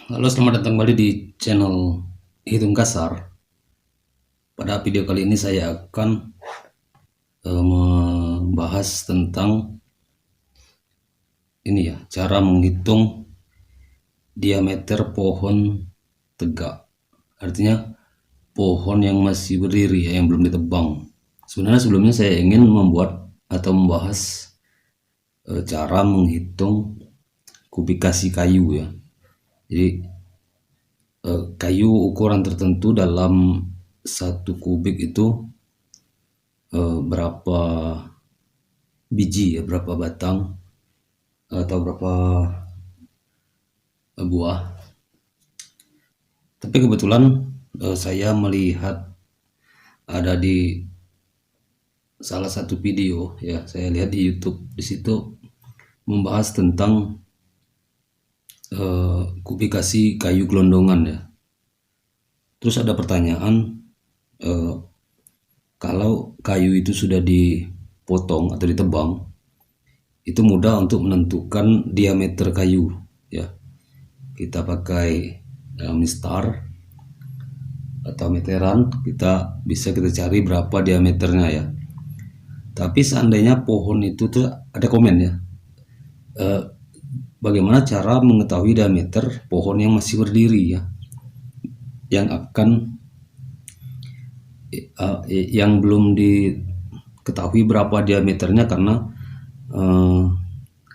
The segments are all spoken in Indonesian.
Halo, selamat datang kembali di channel Hitung Kasar. Pada video kali ini saya akan membahas tentang ini ya, cara menghitung diameter pohon tegak. Artinya pohon yang masih berdiri ya, yang belum ditebang. Sebenarnya sebelumnya saya ingin membuat atau membahas cara menghitung kubikasi kayu ya. Jadi kayu ukuran tertentu dalam satu kubik itu berapa biji ya, berapa batang atau berapa buah. Tapi kebetulan saya melihat ada di salah satu video ya, saya lihat di YouTube, di situ membahas tentang kubikasi kayu gelondongan ya. Terus ada pertanyaan, kalau kayu itu sudah dipotong atau ditebang, itu mudah untuk menentukan diameter kayu ya. Kita pakai mistar atau meteran, kita cari berapa diameternya ya. Tapi seandainya pohon itu tuh ada komen ya, bagaimana cara mengetahui diameter pohon yang masih berdiri ya, yang belum diketahui berapa diameternya, karena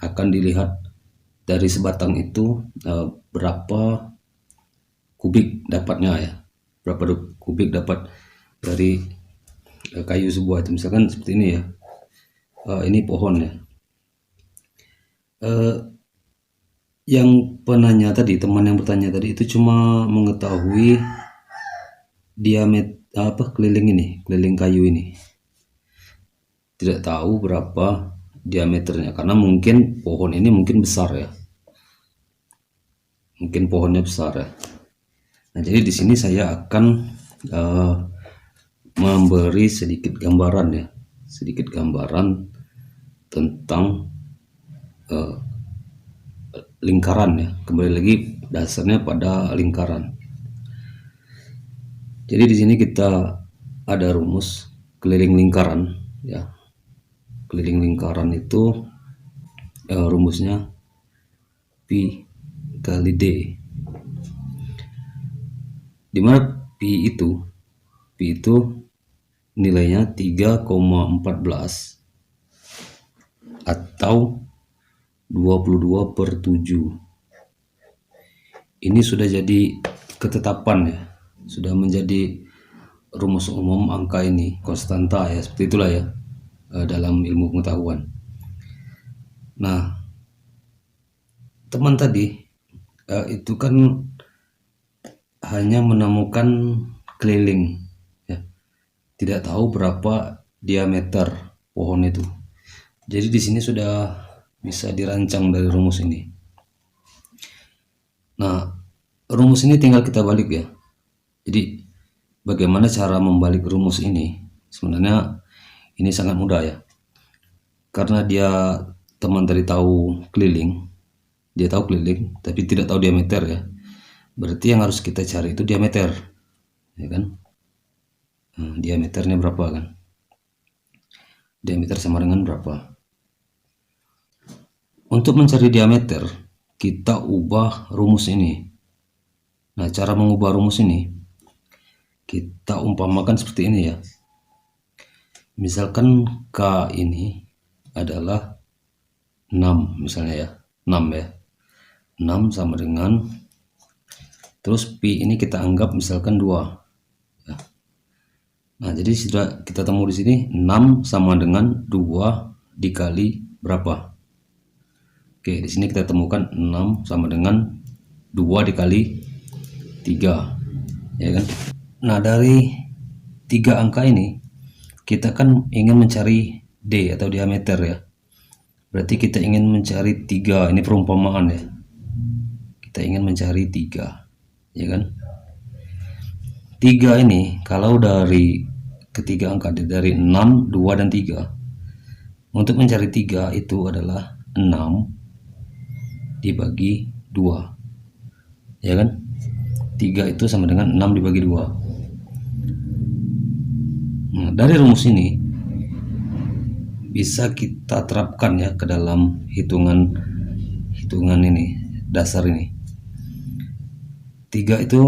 akan dilihat dari sebatang itu berapa kubik dapatnya ya, berapa kubik dapat dari kayu sebuah itu. Misalkan seperti ini ya, ini pohon ya. Yang penanya tadi, teman yang bertanya tadi itu cuma mengetahui diameter keliling kayu ini, tidak tahu berapa diameternya, karena mungkin pohon ini mungkin besar ya, mungkin pohonnya besar ya. Nah, jadi di sini saya akan memberi sedikit gambaran ya, sedikit gambaran tentang lingkaran ya. Kembali lagi dasarnya pada lingkaran. Jadi di sini kita ada rumus keliling lingkaran ya. Keliling lingkaran itu rumusnya pi kali d, dimana pi itu nilainya 3,14 atau 22/7. Ini sudah jadi ketetapan ya, sudah menjadi rumus umum angka ini, konstanta ya, seperti itulah ya dalam ilmu pengetahuan. Nah, teman tadi itu kan hanya menemukan keliling ya, tidak tahu berapa diameter pohon itu. Jadi di sini sudah bisa dirancang dari rumus ini. Nah, rumus ini tinggal kita balik ya. Jadi bagaimana cara membalik rumus ini? Sebenarnya ini sangat mudah ya, karena teman tadi tahu keliling, dia tahu keliling tapi tidak tahu diameter ya. Berarti yang harus kita cari itu diameter ya kan. Diameternya berapa kan, diameter sama dengan berapa. Untuk mencari diameter kita ubah rumus ini. Nah, cara mengubah rumus ini kita umpamakan seperti ini ya. Misalkan K ini adalah 6 misalnya ya, 6 ya. 6 sama dengan, terus pi ini kita anggap misalkan 2 ya. Nah, jadi sudah kita temu di sini 6 sama dengan 2 dikali berapa. Oke, di sini kita temukan 6 sama dengan 2 dikali 3 ya kan. Nah, dari 3 angka ini kita kan ingin mencari D atau diameter ya. Berarti kita ingin mencari 3, ini perumpamaan ya. Kita ingin mencari 3 ya kan. 3 ini kalau dari ketiga angka, dari 6, 2 dan 3. Untuk mencari 3 itu adalah 6 dibagi 2. ya kan? 3 itu sama dengan 6 dibagi 2. Nah, dari rumus ini bisa kita terapkan ya ke dalam hitungan ini, dasar ini. 3 itu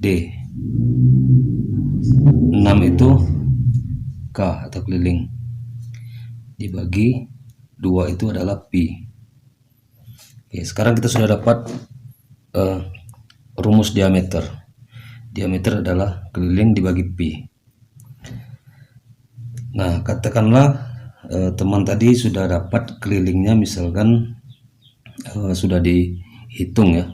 D, 6 itu K atau keliling, dibagi 2 itu adalah pi. Oke, sekarang kita sudah dapat rumus diameter. Diameter adalah keliling dibagi pi. Nah, katakanlah teman tadi sudah dapat kelilingnya, misalkan sudah dihitung ya,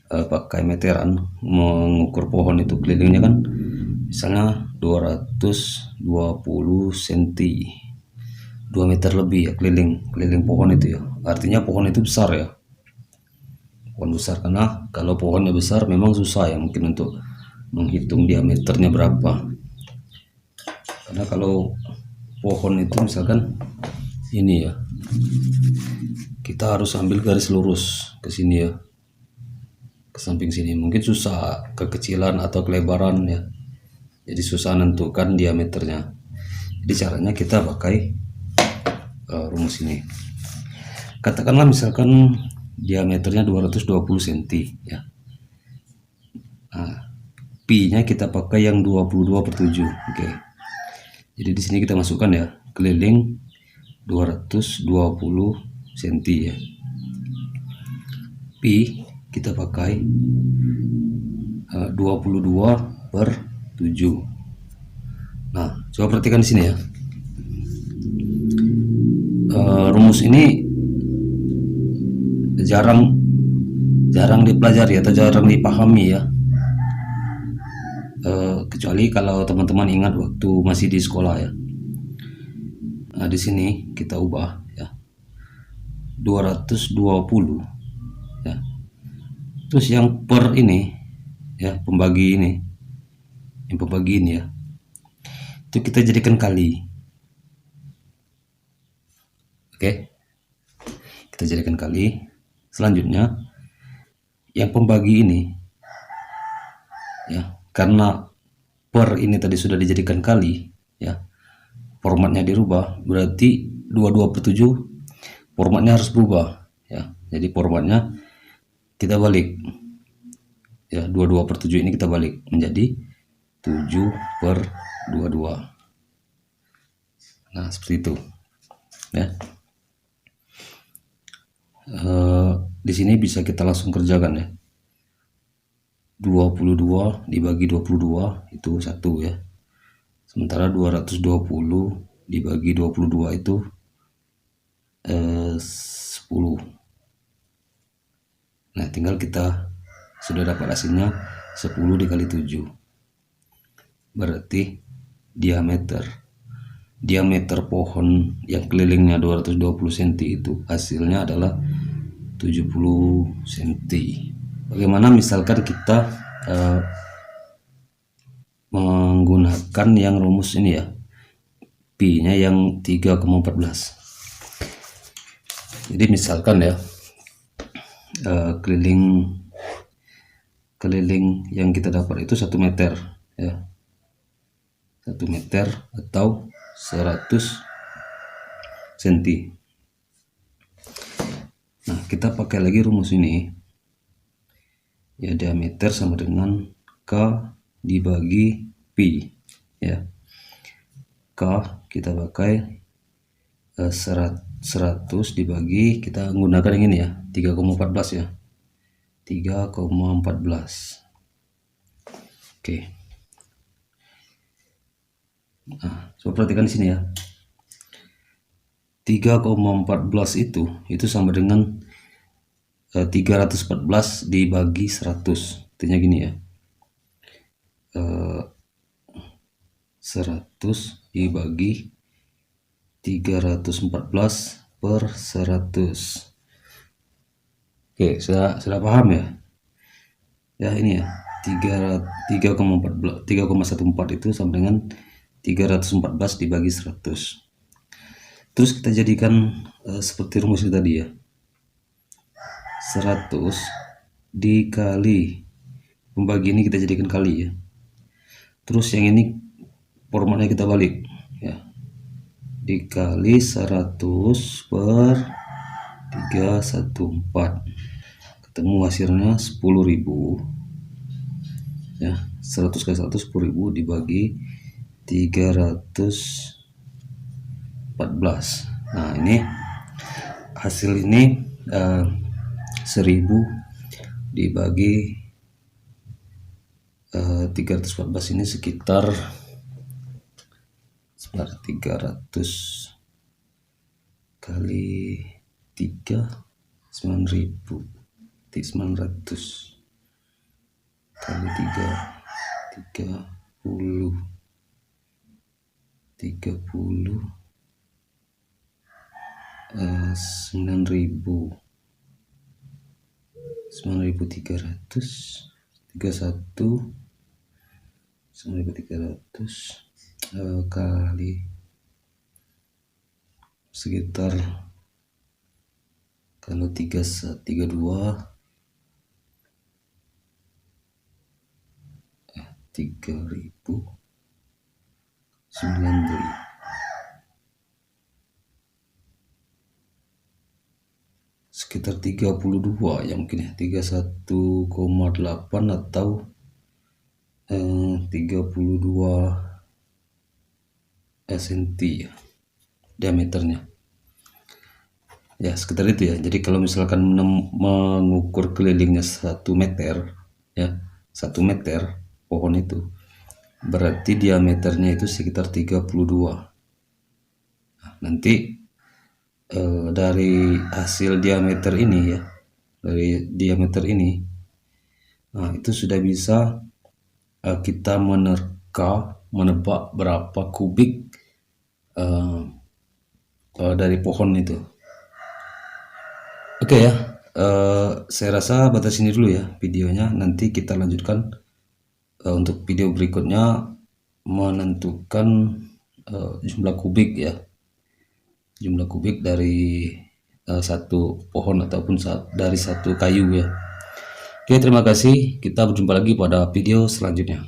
pakai meteran, mengukur pohon itu kelilingnya kan misalnya 220 cm, 2 meter lebih ya keliling pohon itu ya. Artinya pohon itu besar ya, pohon besar, karena kalau pohonnya besar memang susah ya mungkin untuk menghitung diameternya berapa. Karena kalau pohon itu misalkan ini ya, kita harus ambil garis lurus ke sini ya, ke samping sini, mungkin susah kekecilan atau kelebaran ya, jadi susah menentukan diameternya. Jadi caranya kita pakai rumus ini. Katakanlah misalkan diameternya 220 cm ya. Nah, pi nya kita pakai yang 22/7. Oke. Jadi di sini kita masukkan ya, keliling 220 cm ya. Pi kita pakai 22/7. Nah, coba perhatikan di sini ya. Rumus ini jarang dipelajari atau jarang dipahami ya. Kecuali kalau teman-teman ingat waktu masih di sekolah ya. Nah, di sini kita ubah ya, 220 ya. Terus yang per ini ya, pembagi ini, yang pembagi ini ya, itu kita jadikan kali. Oke, kita jadikan kali. Selanjutnya yang pembagi ini ya, karena per ini tadi sudah dijadikan kali ya, formatnya dirubah, berarti 22/7 formatnya harus berubah ya. Jadi formatnya kita balik ya, 22/7 ini kita balik menjadi 7/22. Nah, seperti itu ya. Di sini bisa kita langsung kerjakan ya, 22 dibagi 22 itu 1 ya, sementara 220 dibagi 22 itu 10. Nah, tinggal kita sudah dapat hasilnya 10 dikali 7, berarti diameter pohon yang kelilingnya 220 cm itu hasilnya adalah 70 cm. Bagaimana misalkan kita menggunakan yang rumus ini ya, pi nya yang 3,14. Jadi misalkan ya, keliling yang kita dapat itu 1 meter ya, 1 meter atau 100 cm. Nah, kita pakai lagi rumus ini ya, diameter sama dengan K dibagi pi ya. K kita pakai 100 dibagi, kita menggunakan yang ini ya, 3,14 ya, 3,14. Oke. Nah, coba perhatikan di sini ya, 3,14 itu sama dengan 314 dibagi 100. Artinya gini ya, 100 dibagi 314/100. Oke, sudah paham ya? Ya, ini ya, 3,14 itu sama dengan 314 dibagi 100. Terus kita jadikan seperti rumus tadi ya, 100 dikali, pembagi ini kita jadikan kali ya. Terus yang ini formatnya kita balik ya, dikali 100 per 314, ketemu hasilnya 10.000 ya. 100 kali 100 10.000 dibagi 314. Nah ini hasil ini 1000 dibagi 314 ini sekitar 300 kali 3 9.000, 900 kali 3 30 9.000 9.300 31 9.300 kali sekitar, kalau 32 3.000 9.000 sekitar 32 ya mungkin ya, 31,8 atau 32 cm ya diameternya ya, sekitar itu ya. Jadi kalau misalkan mengukur kelilingnya 1 meter ya, 1 meter pohon itu berarti diameternya itu sekitar 32. Nah, nanti dari hasil diameter ini ya, dari diameter ini, nah itu sudah bisa kita menebak berapa kubik dari pohon itu. Oke ya, saya rasa batas ini dulu ya videonya. Nanti kita lanjutkan untuk video berikutnya, menentukan jumlah kubik ya, jumlah kubik dari satu pohon ataupun dari satu kayu ya. Oke, terima kasih. Kita berjumpa lagi pada video selanjutnya.